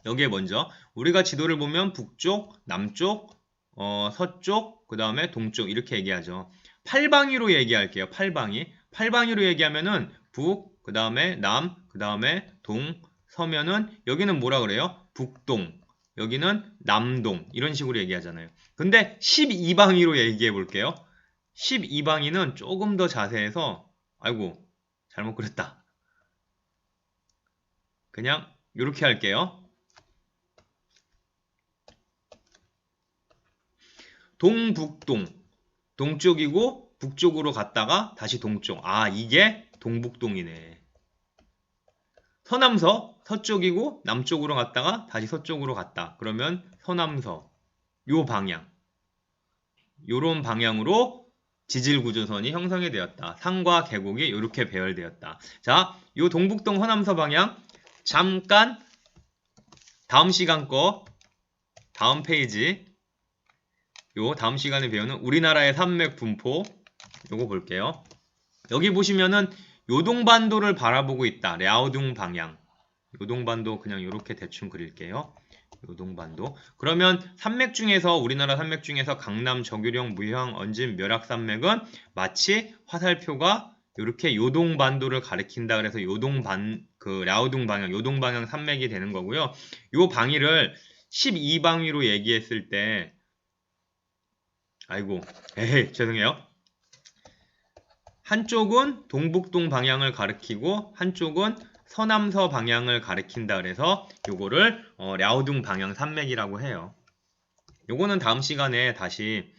여기에 먼저 우리가 지도를 보면 북쪽, 남쪽, 서쪽, 그 다음에 동쪽 이렇게 얘기하죠. 팔방위로 얘기할게요. 팔방위로 얘기하면은 북, 그 다음에 남, 그 다음에 동, 서면은 여기는 뭐라 그래요? 북동, 여기는 남동 이런 식으로 얘기하잖아요. 근데 12방위로 얘기해 볼게요. 12방위는 조금 더 자세해서 아이고 잘못 그렸다. 그냥 이렇게 할게요. 동북동, 동쪽이고 북쪽으로 갔다가 다시 동쪽. 아, 이게 동북동이네. 서남서, 서쪽이고 남쪽으로 갔다가 다시 서쪽으로 갔다. 그러면 서남서, 요 방향. 요런 방향으로 지질구조선이 형성이 되었다. 산과 계곡이 이렇게 배열되었다. 자, 요 동북동 서남서 방향 잠깐 다음 시간 거 다음 페이지 요 다음 시간에 배우는 우리나라의 산맥 분포 요거 볼게요. 여기 보시면은 요동반도를 바라보고 있다. 랴오둥 방향. 요동반도 그냥 이렇게 대충 그릴게요. 요동반도. 그러면 산맥 중에서 우리나라 산맥 중에서 강남, 저규령, 무형, 언진, 멸악산맥은 마치 화살표가 이렇게 요동반도를 가리킨다. 그래서 랴오둥 방향, 요동 방향 산맥이 되는 거고요. 요 방위를 12방위로 얘기했을 때 아이고, 에헤이, 죄송해요. 한쪽은 동북동 방향을 가리키고 한쪽은 서남서 방향을 가리킨다 그래서 요거를 랴오둥 방향 산맥이라고 해요. 요거는 다음 시간에 다시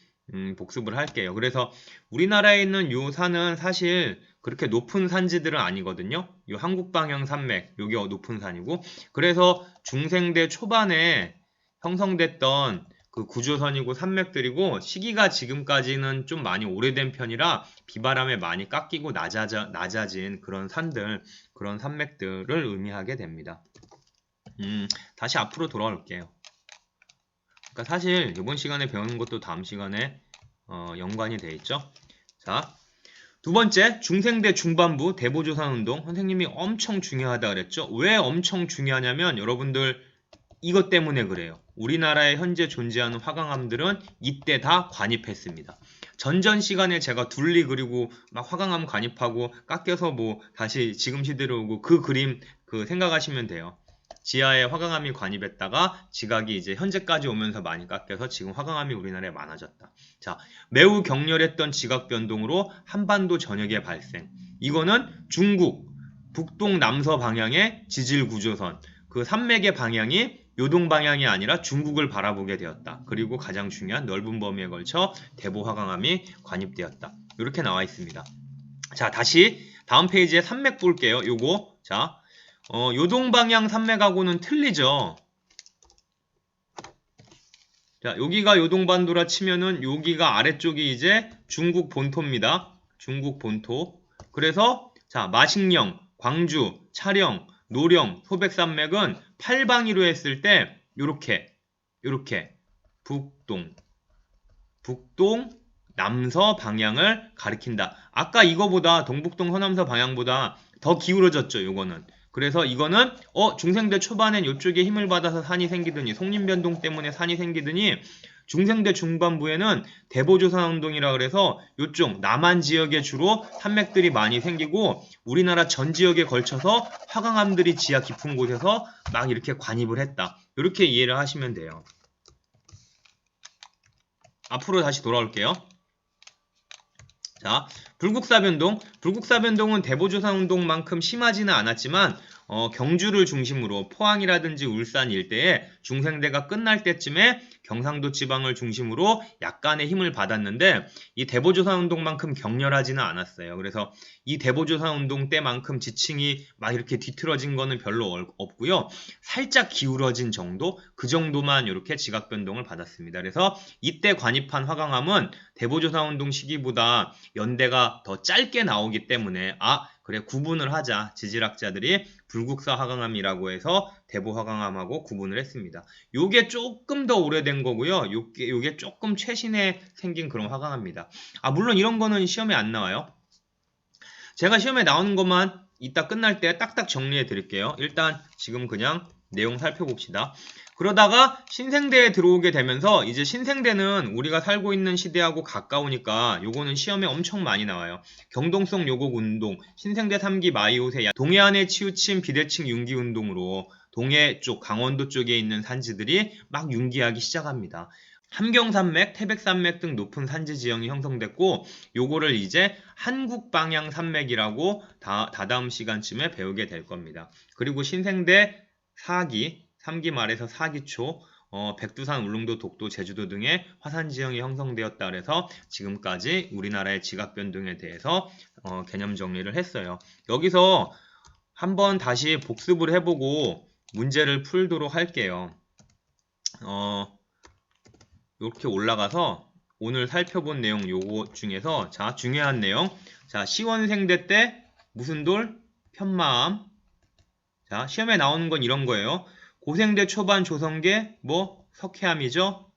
복습을 할게요. 그래서 우리나라에 있는 요 산은 사실 그렇게 높은 산지들은 아니거든요. 요 한국 방향 산맥, 요게 높은 산이고 그래서 중생대 초반에 형성됐던 그 구조선이고 산맥들이고 시기가 지금까지는 좀 많이 오래된 편이라 비바람에 많이 깎이고 낮아진 그런 산들, 그런 산맥들을 의미하게 됩니다. 다시 앞으로 돌아올게요. 그러니까 사실 이번 시간에 배우는 것도 다음 시간에 연관이 돼 있죠. 자, 두 번째 중생대 중반부 대보조산운동 선생님이 엄청 중요하다 그랬죠. 왜 엄청 중요하냐면 여러분들 이것 때문에 그래요. 우리나라에 현재 존재하는 화강암들은 이때 다 관입했습니다. 전전 시간에 제가 둘리 그리고 막 화강암 관입하고 깎여서 뭐 다시 지금 시대로 오고 그 그림 생각하시면 돼요. 지하에 화강암이 관입했다가 지각이 이제 현재까지 오면서 많이 깎여서 지금 화강암이 우리나라에 많아졌다. 자, 매우 격렬했던 지각 변동으로 한반도 전역의 발생. 이거는 중국 북동 남서 방향의 지질 구조선 그 산맥의 방향이 요동 방향이 아니라 중국을 바라보게 되었다. 그리고 가장 중요한 넓은 범위에 걸쳐 대보 화강암이 관입되었다. 이렇게 나와 있습니다. 자, 다시 다음 페이지에 산맥 볼게요. 요거 자, 요동 방향 산맥하고는 틀리죠. 자, 여기가 요동반도라 치면은 여기가 아래쪽이 이제 중국 본토입니다. 중국 본토. 그래서 자, 마식령, 광주, 차령, 노령, 소백산맥은 팔방위로 했을 때 요렇게 북동, 남서 방향을 가리킨다. 아까 이거보다 동북동 서남서 방향보다 더 기울어졌죠. 요거는. 그래서 이거는 중생대 초반엔 이쪽에 힘을 받아서 산이 생기더니 송림변동 때문에 산이 생기더니 중생대 중반부에는 대보조산운동이라 그래서 이쪽 남한 지역에 주로 산맥들이 많이 생기고 우리나라 전 지역에 걸쳐서 화강암들이 지하 깊은 곳에서 막 이렇게 관입을 했다. 이렇게 이해를 하시면 돼요. 앞으로 다시 돌아올게요. 자, 불국사변동. 불국사변동은 대보조산운동만큼 심하지는 않았지만 경주를 중심으로 포항이라든지 울산 일대에 중생대가 끝날 때쯤에 경상도 지방을 중심으로 약간의 힘을 받았는데 이 대보조선운동만큼 격렬하지는 않았어요. 그래서 이 대보조선운동 때만큼 지층이 막 이렇게 뒤틀어진 거는 별로 없고요. 살짝 기울어진 정도? 그 정도만 이렇게 지각변동을 받았습니다. 그래서 이때 관입한 화강암은 대보조선운동 시기보다 연대가 더 짧게 나오기 때문에 그래 구분을 하자. 지질학자들이 불국사 화강암이라고 해서 대보 화강암하고 구분을 했습니다. 요게 조금 더 오래된 거고요. 요게 조금 최신에 생긴 그런 화강암입니다. 물론 이런 거는 시험에 안 나와요. 제가 시험에 나오는 것만 이따 끝날 때 딱딱 정리해 드릴게요. 일단 지금 그냥 내용 살펴봅시다. 그러다가 신생대에 들어오게 되면서 이제 신생대는 우리가 살고 있는 시대하고 가까우니까 요거는 시험에 엄청 많이 나와요. 경동성 요곡 운동, 신생대 3기 마이오세, 동해안에 치우친 비대칭 융기 운동으로 동해 쪽, 강원도 쪽에 있는 산지들이 막 융기하기 시작합니다. 함경산맥, 태백산맥 등 높은 산지 지형이 형성됐고 요거를 이제 한국 방향 산맥이라고 다다음 시간쯤에 배우게 될 겁니다. 그리고 신생대 4기, 3기 말에서 4기 초 백두산, 울릉도, 독도, 제주도 등의 화산 지형이 형성되었다 그래서 지금까지 우리나라의 지각 변동에 대해서 개념 정리를 했어요. 여기서 한번 다시 복습을 해보고 문제를 풀도록 할게요. 이렇게 올라가서 오늘 살펴본 내용 요거 중에서 자 중요한 내용 자 시원생대 때 무슨 돌? 편마암. 자 시험에 나오는 건 이런 거예요. 고생대 초반 조성계 뭐 석회암이죠.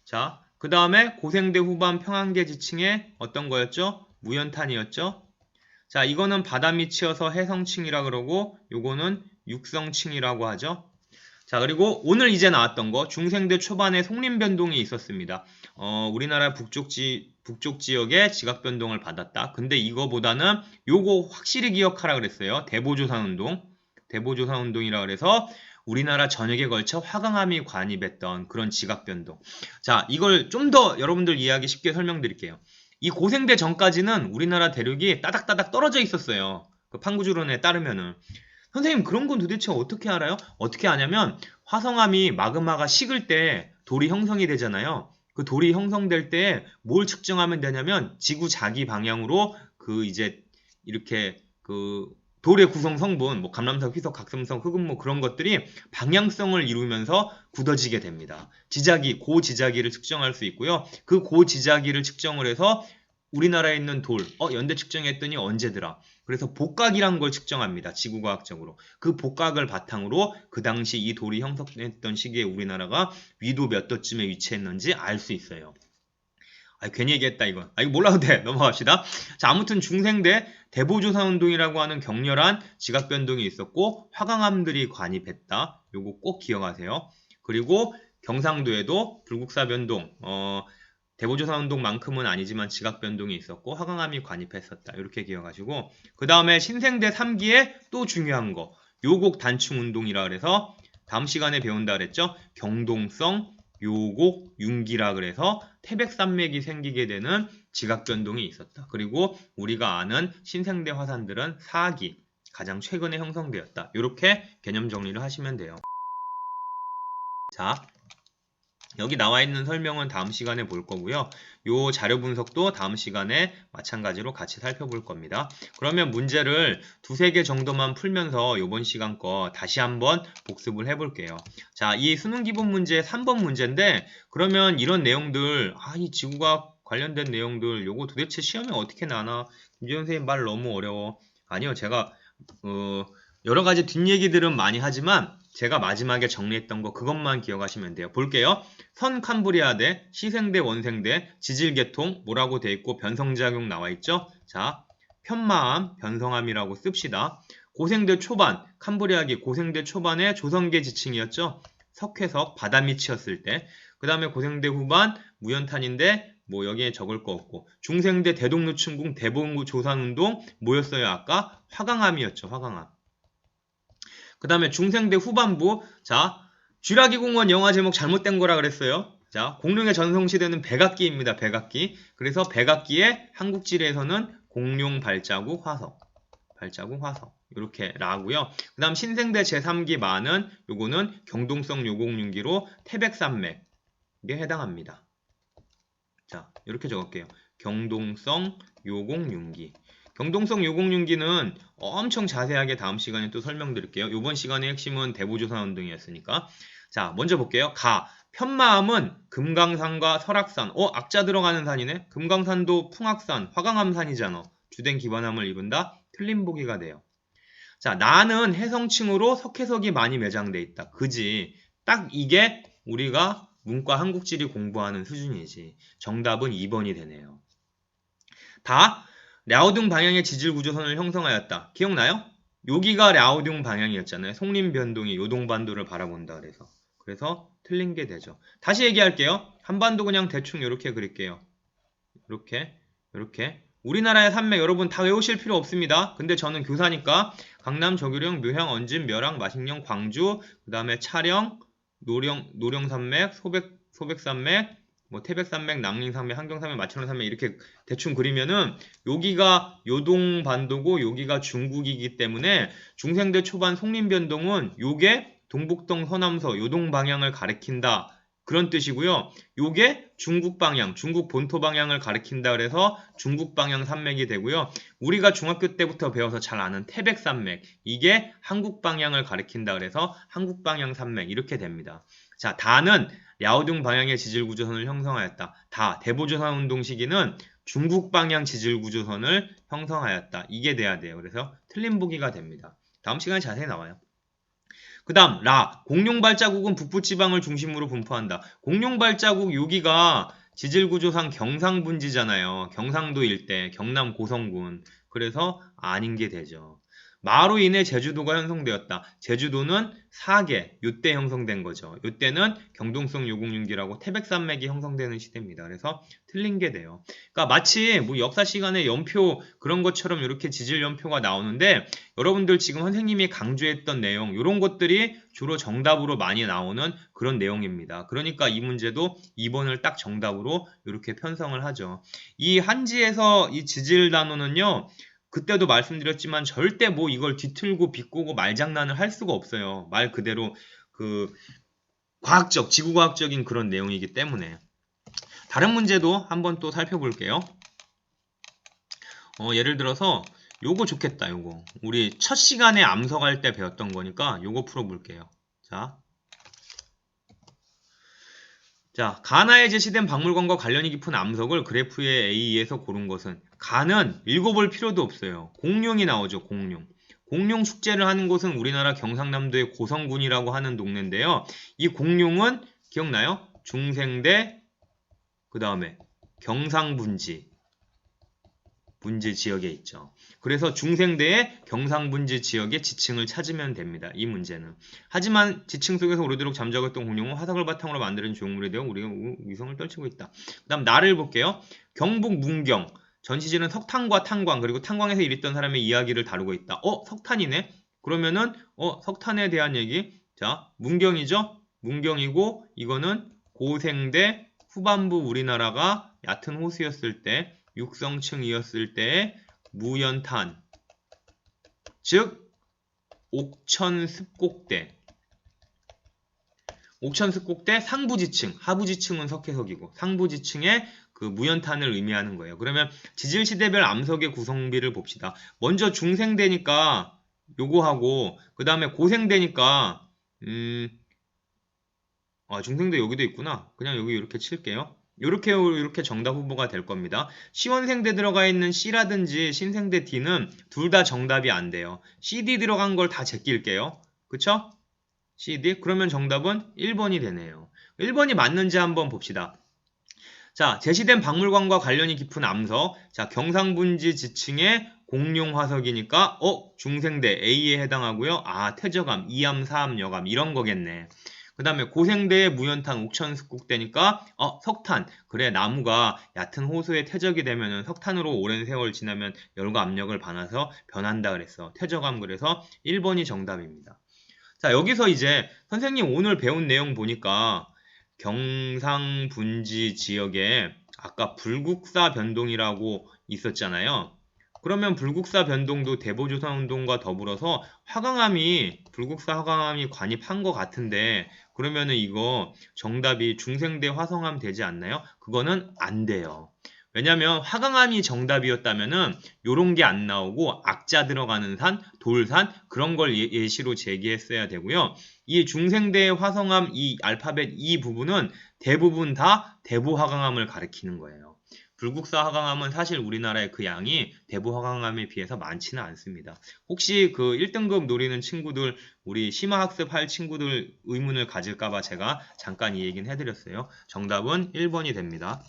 자 그 다음에 고생대 후반 평안계 지층에 어떤 거였죠? 무연탄이었죠. 자 이거는 바다 밑이어서 해성층이라 그러고 요거는 육성층이라고 하죠. 자 그리고 오늘 이제 나왔던 거 중생대 초반에 송림변동이 있었습니다. 우리나라 북쪽 지역에 지각변동을 받았다. 근데 이거보다는 요거 확실히 기억하라 그랬어요. 대보조선운동이라 그래서 우리나라 전역에 걸쳐 화강암이 관입했던 그런 지각변동. 자 이걸 좀 더 여러분들 이해하기 쉽게 설명드릴게요. 이 고생대 전까지는 우리나라 대륙이 따닥따닥 떨어져 있었어요. 그 판구주론에 따르면은. 선생님 그런 건 도대체 어떻게 알아요? 어떻게 아냐면 화성암이 마그마가 식을 때 돌이 형성이 되잖아요. 그 돌이 형성될 때 뭘 측정하면 되냐면 지구 자기 방향으로 그 이제 이렇게 그 돌의 구성 성분 뭐 감람석, 희석, 각성석, 흑음 뭐 그런 것들이 방향성을 이루면서 굳어지게 됩니다. 고지자기를 측정할 수 있고요. 그 고지자기를 측정을 해서 우리나라에 있는 돌, 연대 측정했더니 언제더라. 그래서 복각이란 걸 측정합니다. 지구과학적으로. 그 복각을 바탕으로 그 당시 이 돌이 형성했던 시기에 우리나라가 위도 몇 도쯤에 위치했는지 알 수 있어요. 괜히 얘기했다 이건. 이거 몰라도 돼. 넘어갑시다. 자, 아무튼 중생대 대보조선운동이라고 하는 격렬한 지각변동이 있었고 화강암들이 관입했다. 요거 꼭 기억하세요. 그리고 경상도에도 불국사 변동, 대보조선운동만큼은 아니지만 지각변동이 있었고 화강암이 관입했었다. 이렇게 기억하시고 그 다음에 신생대 3기에 또 중요한 거 요곡 단충운동이라 그래서 다음 시간에 배운다 그랬죠. 경동성 요곡 융기라 그래서 태백산맥이 생기게 되는 지각변동이 있었다. 그리고 우리가 아는 신생대 화산들은 4기 가장 최근에 형성되었다. 이렇게 개념 정리를 하시면 돼요. 자 여기 나와 있는 설명은 다음 시간에 볼 거고요. 요 자료 분석도 다음 시간에 마찬가지로 같이 살펴볼 겁니다. 그러면 문제를 두세 개 정도만 풀면서 요번 시간 거 다시 한번 복습을 해볼게요. 자, 이 수능 기본 문제 3번 문제인데 그러면 이런 내용들, 이 지구과학 관련된 내용들 요거 도대체 시험에 어떻게 나나? 김지현 선생님 말 너무 어려워. 아니요, 제가 여러 가지 뒷얘기들은 많이 하지만 제가 마지막에 정리했던 거 그것만 기억하시면 돼요. 볼게요. 선 캄브리아대, 시생대, 원생대, 지질계통 뭐라고 돼 있고 변성작용 나와 있죠. 자, 편마암, 변성암이라고 씁시다. 고생대 초반, 캄브리아기 고생대 초반에 조성계 지층이었죠. 석회석, 바다 밑이었을 때. 그 다음에 고생대 후반, 무연탄인데 뭐 여기에 적을 거 없고 중생대 대동루층궁 대봉구 조산운동 뭐였어요 아까? 화강암이었죠. 화강암. 그 다음에 중생대 후반부 자 쥐라기공원 영화 제목 잘못된 거라 그랬어요. 자 공룡의 전성시대는 백악기입니다. 백악기. 그래서 백악기의 한국지리에서는 공룡 발자국 화석 발자국 화석. 이렇게 라고요. 그 다음 신생대 제3기 마는 요거는 경동성 요곡윤기로 태백산맥에 해당합니다. 자, 이렇게 적을게요. 경동성 요곡윤기. 경동성 요곡윤기는 엄청 자세하게 다음 시간에 또 설명드릴게요. 이번 시간의 핵심은 대부조선운동이었으니까. 자, 먼저 볼게요. 가. 편마암은 금강산과 설악산. 악자 들어가는 산이네. 금강산도 풍악산, 화강암산이잖아. 주된 기반함을 입은다. 틀린 보기가 돼요. 자, 나는 해성층으로 석회석이 많이 매장돼 있다. 그지? 딱 이게 우리가 문과 한국지리 공부하는 수준이지. 정답은 2번이 되네요. 다 랴오둥 방향의 지질 구조선을 형성하였다. 기억나요? 여기가 랴오둥 방향이었잖아요. 송림 변동이 요동반도를 바라본다 그래서 틀린 게 되죠. 다시 얘기할게요. 한반도 그냥 대충 이렇게 그릴게요. 이렇게. 우리나라의 산맥 여러분 다 외우실 필요 없습니다. 근데 저는 교사니까 강남, 저규령, 묘향, 언진, 멸항, 마식령, 광주, 그 다음에 차령, 노령산맥, 소백산맥, 뭐 태백산맥, 낭린산맥, 한경산맥, 마천산맥 이렇게 대충 그리면은 여기가 요동반도고 여기가 중국이기 때문에 중생대 초반 송림변동은 요게 동북동 서남서 요동 방향을 가리킨다. 그런 뜻이고요. 요게 중국 방향, 중국 본토 방향을 가리킨다 그래서 중국 방향 산맥이 되고요. 우리가 중학교 때부터 배워서 잘 아는 태백산맥, 이게 한국 방향을 가리킨다 그래서 한국 방향 산맥 이렇게 됩니다. 자, 다는 랴오둥 방향의 지질구조선을 형성하였다. 다, 대보조선 운동 시기는 중국 방향 지질구조선을 형성하였다. 이게 돼야 돼요. 그래서 틀린 보기가 됩니다. 다음 시간에 자세히 나와요. 그 다음 라. 공룡발자국은 북부지방을 중심으로 분포한다. 공룡발자국 여기가 지질구조상 경상분지잖아요. 경상도 일대, 경남 고성군. 그래서 아닌 게 되죠. 마로 인해 제주도가 형성되었다. 제주도는 4개, 요때 형성된 거죠. 요때는 경동성 요곡윤기라고 태백산맥이 형성되는 시대입니다. 그래서 틀린 게 돼요. 그러니까 마치 뭐 역사 시간에 연표 그런 것처럼 이렇게 지질 연표가 나오는데 여러분들 지금 선생님이 강조했던 내용 이런 것들이 주로 정답으로 많이 나오는 그런 내용입니다. 그러니까 이 문제도 2번을 딱 정답으로 이렇게 편성을 하죠. 이 한지에서 이 지질 단어는요. 그때도 말씀드렸지만 절대 뭐 이걸 뒤틀고 비꼬고 말장난을 할 수가 없어요. 말 그대로 그 과학적, 지구과학적인 그런 내용이기 때문에. 다른 문제도 한번 또 살펴볼게요. 예를 들어서 요거 좋겠다. 요거 우리 첫 시간에 암석할 때 배웠던 거니까 요거 풀어볼게요. 자, 가나에 제시된 박물관과 관련이 깊은 암석을 그래프의 A에서 고른 것은 가는 읽어볼 필요도 없어요. 공룡이 나오죠. 공룡 축제를 하는 곳은 우리나라 경상남도의 고성군이라고 하는 동네인데요. 이 공룡은 기억나요? 중생대 그 다음에 경상분지 지역에 있죠. 그래서 중생대의 경상분지 지역의 지층을 찾으면 됩니다. 이 문제는. 하지만 지층 속에서 오래도록 잠자고 있던 공룡은 화석을 바탕으로 만드는 조형물이 되어 우리가 위성을 떨치고 있다. 그 다음 나를 볼게요. 경북 문경. 전시지는 석탄과 탄광 그리고 탄광에서 일했던 사람의 이야기를 다루고 있다. 석탄이네? 그러면은 석탄에 대한 얘기. 자, 문경이죠? 문경이고 이거는 고생대 후반부 우리나라가 얕은 호수였을 때 육성층이었을 때의 무연탄, 즉 옥천습곡대 상부지층, 하부지층은 석회석이고 상부지층의 그 무연탄을 의미하는 거예요. 그러면 지질시대별 암석의 구성비를 봅시다. 먼저 중생대니까 요거 하고 그 다음에 고생대니까 중생대 여기도 있구나. 그냥 여기 이렇게 칠게요. 이렇게 정답 후보가 될 겁니다. 시원생대 들어가 있는 C라든지 신생대 D는 둘 다 정답이 안 돼요. CD 들어간 걸 다 제낄게요. 그쵸? CD. 그러면 정답은 1번이 되네요. 1번이 맞는지 한번 봅시다. 자, 제시된 박물관과 관련이 깊은 암석. 자, 경상분지 지층의 공룡 화석이니까 중생대 A에 해당하고요. 퇴저감, 2암, 4암, 여감 이런 거겠네. 그 다음에 고생대의 무연탄 옥천습곡대니까 석탄. 그래, 나무가 얕은 호수에 퇴적이 되면 석탄으로 오랜 세월 지나면 열과 압력을 받아서 변한다 그랬어. 퇴적함. 그래서 1번이 정답입니다. 자, 여기서 이제 선생님 오늘 배운 내용 보니까 경상분지 지역에 아까 불국사 변동이라고 있었잖아요. 그러면 불국사 변동도 대보조선운동과 더불어서 불국사 화강암이 관입한 것 같은데, 그러면은 이거 정답이 중생대 화성암 되지 않나요? 그거는 안 돼요. 왜냐면 화강암이 정답이었다면은 요런 게 안 나오고 악자 들어가는 산, 돌산 그런 걸 예시로 제기했어야 되고요. 이 중생대 화성암 이 알파벳 이 부분은 대부분 다 대보화강암을 가리키는 거예요. 불국사 화강암은 사실 우리나라의 그 양이 대보 화강암에 비해서 많지는 않습니다. 혹시 그 1등급 노리는 친구들, 우리 심화학습 할 친구들 의문을 가질까봐 제가 잠깐 이 얘기는 해드렸어요. 정답은 1번이 됩니다.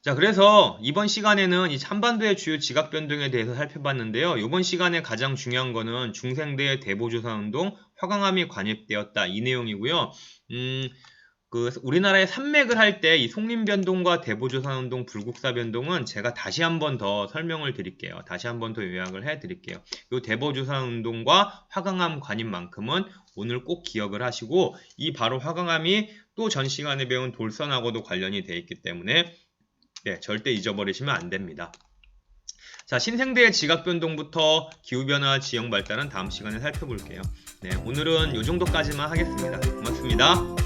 자, 그래서 이번 시간에는 이 한반도의 주요 지각 변동에 대해서 살펴봤는데요. 이번 시간에 가장 중요한 거는 중생대 대보조선운동 화강암이 관입되었다 이 내용이고요. 우리나라의 산맥을 할 때 이 송림변동과 대보조선운동, 불국사변동은 제가 다시 한 번 더 설명을 드릴게요. 다시 한 번 더 요약을 해드릴게요. 이 대보조선운동과 화강암 관입만큼은 오늘 꼭 기억을 하시고, 이 바로 화강암이 또 전 시간에 배운 돌선하고도 관련이 되어 있기 때문에 절대 잊어버리시면 안 됩니다. 자, 신생대의 지각변동부터 기후변화, 지형발달은 다음 시간에 살펴볼게요. 네, 오늘은 이 정도까지만 하겠습니다. 고맙습니다.